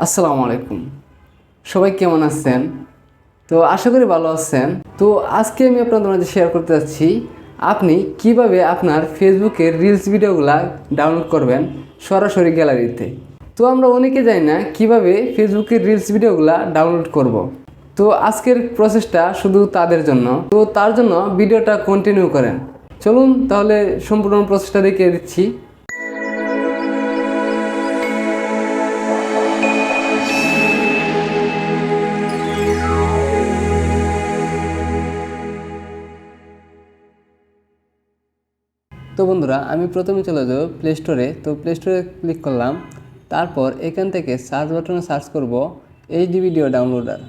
আসসালামু আলাইকুম। সবাই কেমন আছেন? তো আশা করি ভালো আছেন। তো আজকে আমি আপনাদের মাঝে শেয়ার করতে যাচ্ছি আপনি কিভাবে আপনার ফেসবুকের রিলস ভিডিওগুলা ডাউনলোড করবেন সরাসরি গ্যালারিতে। তো আমরা অনেকে জানি না কিভাবে ফেসবুকের রিলস ভিডিওগুলা ডাউনলোড করব। তো আজকের প্রসেসটা শুধু তাদের জন্য। তো তার জন্য ভিডিওটা কন্টিনিউ করেন। চলুন তাহলে সম্পূর্ণ প্রসেসটা দেখিয়ে দিচ্ছি। তো বন্ধুরা, আমি প্রথমে চলে যাব প্লে স্টোরে। তো প্লে স্টোরে ক্লিক করলাম। তারপর এখান থেকে সার্চ বাটনে সার্চ করব HD video downloader.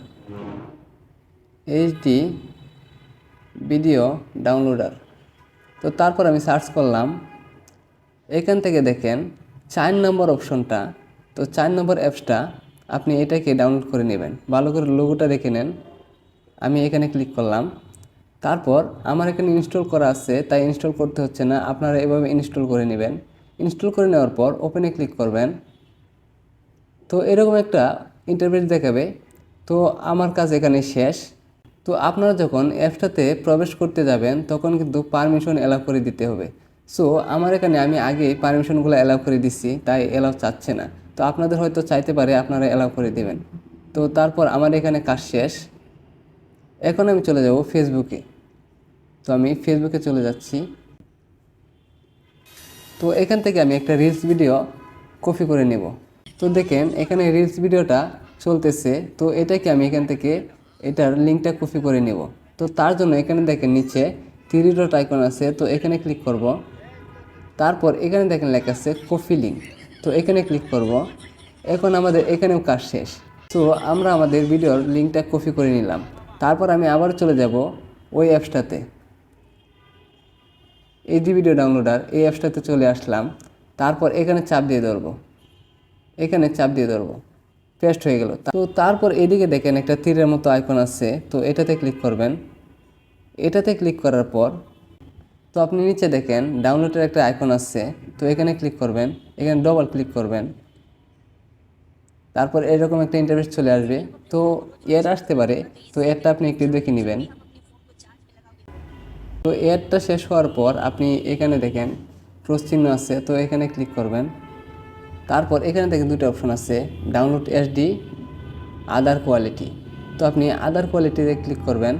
HD video downloader. তো তারপর আমি সার্চ করলাম। এখান থেকে দেখেন 4 নম্বর অপশনটা। তো 4 নম্বর অ্যাপসটা আপনি এটাকে ডাউনলোড করে নেবেন। ভালো করে লোগোটা দেখে নেন। আমি এখানে ক্লিক করলাম। তারপর আমার এখানে ইনস্টল করা আছে, তাই ইনস্টল করতে হচ্ছে না, আপনারা এভাবে ইনস্টল করে নেবেন। ইনস্টল করে নেওয়ার পর ওপেনে ক্লিক করবেন। তো এরকম একটা ইন্টারফেস দেখাবে। তো আমার কাজ এখানে শেষ। তো আপনারা যখন অ্যাপসটাতে প্রবেশ করতে যাবেন তখন কিন্তু পারমিশন অ্যালাউ করে দিতে হবে। সো আমার এখানে আমি আগে পারমিশনগুলো অ্যালাউ করে দিচ্ছি, তাই অ্যালাউ চাচ্ছে না। তো আপনাদের হয়তো চাইতে পারে, আপনারা অ্যালাউ করে দেবেন। তো তারপর আমার এখানে কাজ শেষ। এখন আমি চলে যাব ফেসবুকে। তো আমি ফেসবুকে চলে যাচ্ছি। তো এখান থেকে আমি একটা রিলস ভিডিও কপি করে নেব। তো দেখেন এখানে রিলস ভিডিওটা চলতেছে। তো এটাকে আমি এখান থেকে এটার লিঙ্কটা কপি করে নেব। তো তার জন্য এখানে দেখেন নিচে 3 ডট আইকন আছে। তো এখানে ক্লিক করব। তারপর এখানে দেখেন লেখা আছে কপি লিঙ্ক। তো এখানে ক্লিক করব। এখন আমাদের এখানেও কাজ শেষ। তো আমরা আমাদের ভিডিওর লিঙ্কটা কপি করে নিলাম। তারপর আমি আবার চলে যাব ওই অ্যাপসটাতে, এইচডি ভিডিও ডাউনলোডার, এই অ্যাপসটাতে চলে আসলাম। তারপর এখানে চাপ দিয়ে ধরবো, এখানে চাপ দিয়ে ধরবো, পেস্ট হয়ে গেল। তো তারপর এদিকে দেখেন একটা তীরের মতো আইকন আছে। তো এটাতে ক্লিক করবেন। এটাতে ক্লিক করার পর তো আপনি নিচে দেখেন ডাউনলোডের একটা আইকন আছে। তো এখানে ক্লিক করবেন, এখানে ডবল ক্লিক করবেন। তারপর এরকম একটা ইন্টারফেস চলে আসবে। তো এর আসতে পারে, তো এরটা আপনি একটু দেখে নেবেন। তো এরটা শেষ হওয়ার পর আপনি এখানে দেখেন ক্রস চিহ্ন আছে। তো এখানে ক্লিক করবেন। তারপর এখানে দেখেন দুটো অপশন আছে, ডাউনলোড এইচডি, আদার কোয়ালিটি। তো আপনি আদার কোয়ালিটিতে ক্লিক করবেন।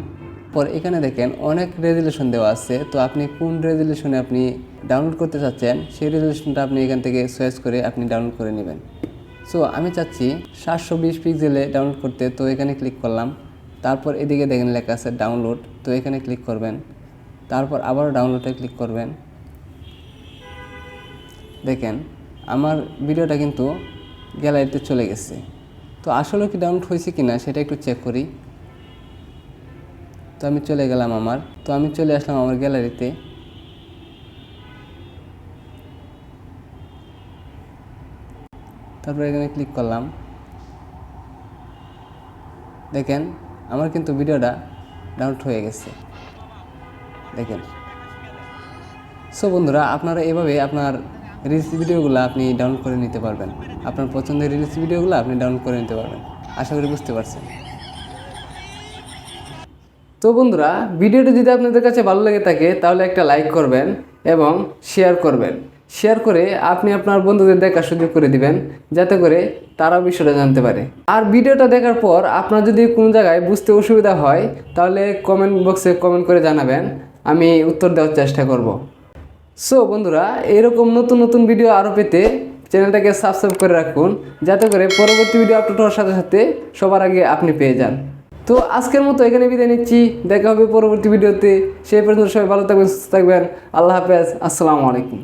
পর এখানে দেখেন অনেক রেজুলেশন দেওয়া আছে। তো আপনি কোন রেজুলেশনে আপনি ডাউনলোড করতে চাচ্ছেন সেই রেজুলেশনটা আপনি এখান থেকে চয়েস করে আপনি ডাউনলোড করে নেবেন। সো আমি চাচ্ছি 720 পিক্সেলে ডাউনলোড করতে। তো এখানে ক্লিক করলাম। তারপর এদিকে দেখেন লেখা আছে ডাউনলোড। তো এখানে ক্লিক করবেন। তারপর আবারও ডাউনলোডে ক্লিক করবেন। দেখেন আমার ভিডিওটা কিন্তু গ্যালারিতে চলে গেছে। তো আসলে কি ডাউনলোড হয়েছে কি না সেটা একটু চেক করি। তো আমি চলে গেলাম আমি চলে আসলাম আমার গ্যালারিতে। তারপর এখানে ক্লিক করলাম। দেখেন আমার কিন্তু ভিডিওটা ডাউনলোড হয়ে গেছে, দেখেন। সো বন্ধুরা, আপনারা এভাবে আপনার রিলস ভিডিওগুলো আপনি ডাউনলোড করে নিতে পারবেন। আপনার পছন্দের রিলস ভিডিওগুলো আপনি ডাউনলোড করে নিতে পারবেন। আশা করি বুঝতে পারছেন। তো বন্ধুরা, ভিডিওটি যদি আপনাদের কাছে ভালো লেগে থাকে তাহলে একটা লাইক করবেন এবং শেয়ার করবেন। শেয়ার করে আপনি আপনার বন্ধুদের দেখার সুযোগ করে দিবেন, যাতে করে তারাও বিষয়টা জানতে পারে। আর ভিডিওটা দেখার পর আপনার যদি কোনো জায়গায় বুঝতে অসুবিধা হয় তাহলে কমেন্ট বক্সে কমেন্ট করে জানাবেন, আমি উত্তর দেওয়ার চেষ্টা করব। সো বন্ধুরা, এরকম নতুন নতুন ভিডিও আরও পেতে চ্যানেলটাকে সাবস্ক্রাইব করে রাখুন, যাতে করে পরবর্তী ভিডিও আপলোড হওয়ার সাথে সাথে সবার আগে আপনি পেয়ে যান। তো আজকের মতো এখানে বিদায় নিচ্ছি। দেখা হবে পরবর্তী ভিডিওতে। সেই পর্যন্ত সবাই ভালো থাকবেন, সুস্থ থাকবেন। আল্লাহ হাফেজ। আসসালামু আলাইকুম।